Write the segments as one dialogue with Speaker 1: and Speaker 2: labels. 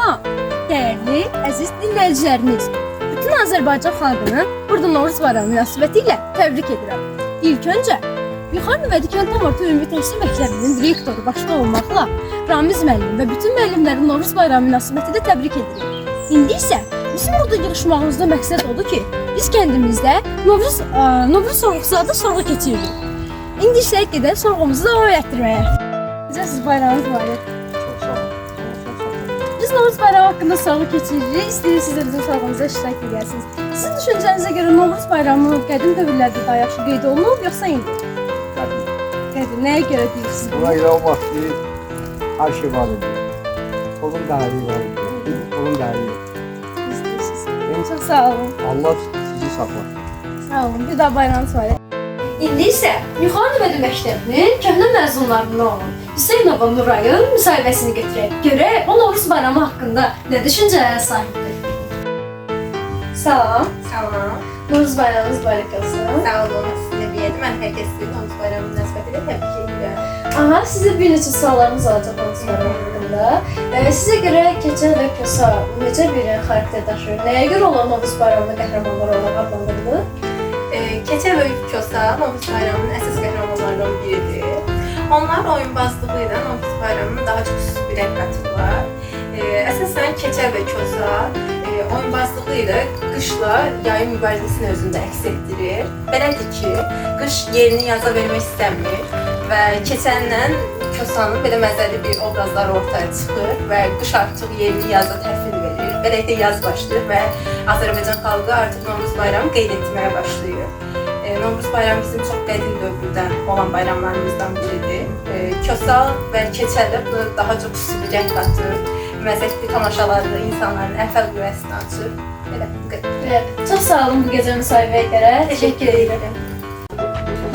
Speaker 1: Salam, dəyərli, əziz dinləyicilərimiz. Bütün Azərbaycan xalqını burada Novruz bayramı münasibətilə təbrik edirəm. İlk öncə Yuxarı Nüvədi Tam Orta Ümumi Təhsil Məktəbinin direktoru başda olmaqla Ramiz müəllim və bütün müəllimləri Novruz bayramı münasibətilə təbrik edirik. İndi isə bizim burada yığışmağımızda məqsəd odur ki, biz kəndimizdə Novruz sorğusu adlı sorğu keçiririk. İndi isə gedək sorğumuzu davam etdirməyə. Siz bayramınız var. Biz Novruz bayramı haqqında sorğu keçiririk. İstəyirik siz də bizim sorğumuza iştirak edəsiniz. Sizin düşüncənizə görə Novruz bayramı qədim dövrlərdə daha yaxşı qeyd olunub, yoxsa indi? Qədim. Nəyə görə deyirsiniz?
Speaker 2: Buna görə o vaxt hər şey var idi. Kolun dəhri var idi. Kolun dəhri yox.
Speaker 1: Çox sağ olun.
Speaker 2: Allah sizi saxlasın.
Speaker 1: Sağ olun. Bir daha bayramınız var. İndi isə Yuxarı Nüvədi Məktəbinin köhnə məzunlarından olan Hüseynova Nurayın müsahibəsini götürək. Görək o Novruz bayramı haqqında nə düşüncələrə sahibdir? Salam.
Speaker 3: Salam.
Speaker 1: Novruz bayramınız mübarək olsun.
Speaker 3: Sağ olun. Sizə bir yedim. Mən hər kəsi Novruz bayramı münasibətilə təbrik edirəm.
Speaker 1: Aha, sizə bir neçə suallarımız olacaq Novruz bayramı haqqında. Sizə görə Keçəl və Kosa necə bir xarakter daşıyır? Nəyə görə olan Novruz bayramında qəhrəmanlar olaraq adlandırılır?
Speaker 3: Keçəl və Kosa Novruz bayramının əsas qəhrəmanlarından biridir. Onlar oyunbazlığı ilə Novruz bayramına daha çox xüsusi bir rəng qatırlar. Əsasən Keçəl və Kosa oyunbazlığı ilə qışla yayın mübarizəsini özündə əks etdirir. Belədir ki, qış yerini yaza vermək istəmir və Keçəllə Kosanın belə məzəli bir obrazları ortaya çıxır və qış artıq yerini yaza təhvil verir. Beləliklə yaz başlayır və Azərbaycan xalqı artıq Novruz bayramı qeyd etməyə başlayır. Novruz bayramı bizim çox qədim dövrdən olan bayramlarımızdan biridir. Kosa və Keçəl də bunu daha çox xüsusi bir rəng qatır. Məzəkli tamaşalarda insanların əfəl qüvvəsini açır. Belə.
Speaker 1: Çox sağ olun bu gecə müsahibəyə görə. Təşəkkür edirəm.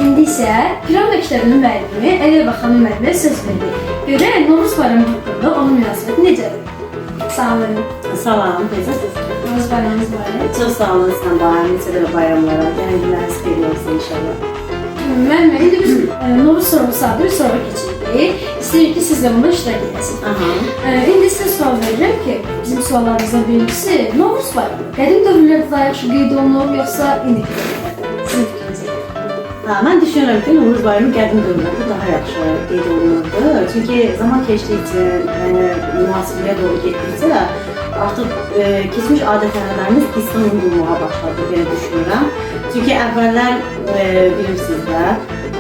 Speaker 1: İndi isə Piran məktəbinin müəllimi Əliyə Baxanın müəllimə söz verir. Görək Novruz bayramı haqqında onun münasibəti necədir? Salam.
Speaker 4: Salam, necəsiniz?
Speaker 1: Novruz bayramınız var.
Speaker 4: Çox sağ olun, sizdən bayram, necə də bayramlara, gələn günləriniz xeyirli olsun inşallah.
Speaker 1: Müəllimə, indi biz Novruz sorğusu adlı bir sorğu keçirdik. İstəyirik ki, siz də bunda iştirak edəsiniz. İndi sizə sual verirəm ki, bizim suallarımızdan birincisi Novruz bayramı qədim dövrlərdə daha yaxşı qeyd olunub, yoxsa indiki dövrlərdə? Sizin fikrinizə görə.
Speaker 4: Mən düşünürəm ki, Novruz bayramı qədim dövrlərdə daha yaxşı qeyd olunurdu. Çünki zaman keçdikcə, mühasibəyə doğru getdikcə artıq keçmiş adət-ənənələrimiz qismən unudulmağa başladı, belə düşünürəm. Çünki əvvəllər bilirsiniz də,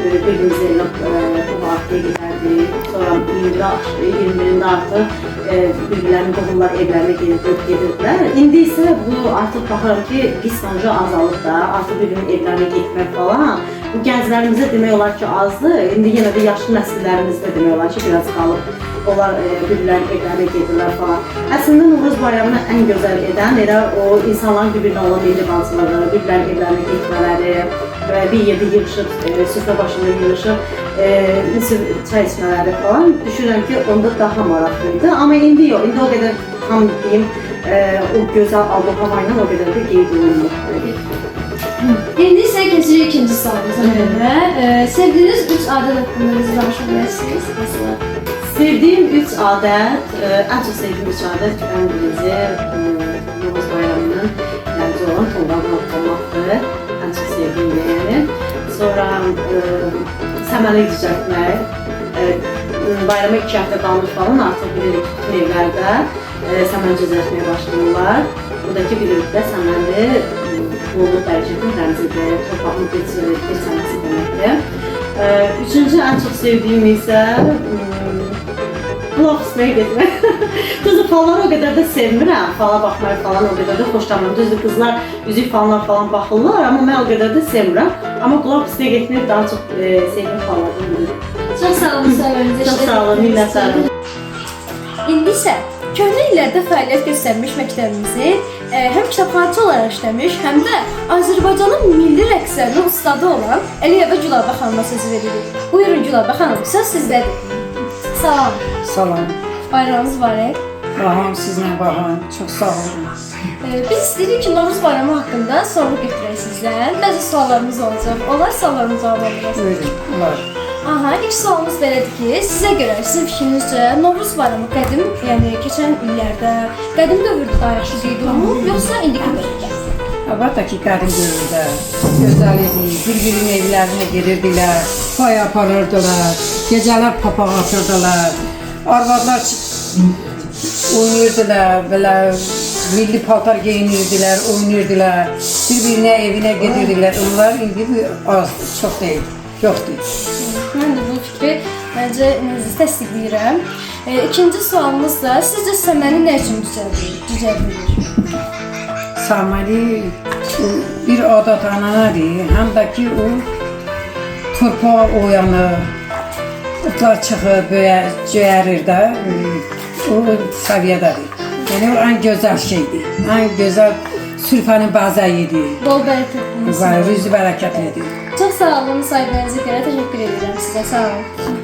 Speaker 4: birbirimizi elə bu vaxtaya gedərdik, sonra 21-də artıq birbirlərinin qohumlar evlərinə gedirdilər. İndi isə bu artıq baxıram ki, qismən azalıb da, artıq birbirinin evlərinə getmək falan. Bu gənclərimizə demək olar ki, azdır. İndi yenə də yaşlı nəsillərimizdə demək olar ki, biraz qalıb. Onlar birbirlərinin evlərinə gedirlər falan. Əslində Novruz bayramını ən gözəl edən elə o insanların bir-birinə olan mehribançılığı, birbirlərinin evlərinə getmələri və bir yerdə yığışıb, süfrə başında yığışıb, çay içmələri falan düşünürəm ki, onda daha maraqlıydı. Amma indi yox, indi o qədər tam deyim, o gözəl abu-hava ilə o qədər də qeyd olunmur.
Speaker 1: İndi isə keçirik ikinci sualımıza görə. Sevdiyiniz 3 adət haqqında bizi danışa bilərsiniz?
Speaker 4: Sevdiyim 3 adət, ən çox sevdiyim 3 adət ən birinci Novruz bayramının rəmzi olan tonqal olmaqdır. Ən çox sevdiyim yəni. Sonra səməni düzəltmək. Bayrama 2 həftə qalmış falan artıq bilirik bütün evlərdə səməni düzəltməyə başlayırlar. Buradakı birlikdə səməni bolluk dərəcəsinin rəmzidir, torpağın keçməsi deməkdir. Üçüncü ən çox sevdiyim isə qulaq isməyə getmək. Düzdür, falları o qədər də sevmirəm, fala baxmayı falan o qədər də xoşlamıram. Düzdür, qızlar üzük falanlar falan baxırlar, amma mən o qədər də sevmirəm. Amma qulaq isməyə getmək daha çox sevdiyim fallardan biridir.
Speaker 1: Çox sağ olun, müsahibəmizə
Speaker 4: Çox sağ olun, minnətdarım.
Speaker 1: İndi isə köhnə illərdə fəaliyyət göstərmiş məktəbimizin həm kitabxanaçı olaraq işləmiş, həm də Azərbaycanın milli rəqslərinin ustadı olan Əliyeva Gülabə xanıma söz veririk. Buyurun Gülabə xanım, söz sizdədir. Salam.
Speaker 5: Salam.
Speaker 1: Bayramınız mübarək.
Speaker 5: Baham sizlə baham. Çox sağ olun.
Speaker 1: Biz istəyirik ki, Novruz bayramı haqqında sorğu götürək sizdən. Bəzi suallarımız olacaq. Onlar suallarımızı cavab alacaqsınız.
Speaker 5: Buyurun. Olar.
Speaker 1: Aha, ilk sualımız belədir ki, sizə görə, sizin fikrinizcə Novruz bayramı qədim, yəni keçən illərdə qədim dövrdə daha yaxşı qeyd olunur, yoxsa indiki dövrdə?
Speaker 5: Əlbəttə ki, qədim dövrdə gözəl idi. Bir-birinin evlərinə gedirdilər, pay aparırdılar, gecələr papaq atırdılar. Arvadlar oynayırdılar, belə milli paltar geyinirdilər, oynayırdılar. Bir-birinə evinə gedirdilər. Onlar indi azdır, çox deyil, yoxdur.
Speaker 1: Mən də bu fikri məncə təsdiqləyirəm. İkinci sualımız da, sizcə səməni nə üçün cücərdilir?
Speaker 5: Səməni bir adət-ənənədir, həm də ki, o torpağa oyanır, otlar çıxır, göyərir də, o səviyyədədir. Yəni, o ən gözəl şeydir, ən gözəl sürfənin bəzəyidir,
Speaker 1: Bol bərəkətli.
Speaker 5: rüzü bərəkətlidir.
Speaker 1: Çox sağ olun, müsahibənizi görə təşəkkür edirəm sizə. Sağ olun.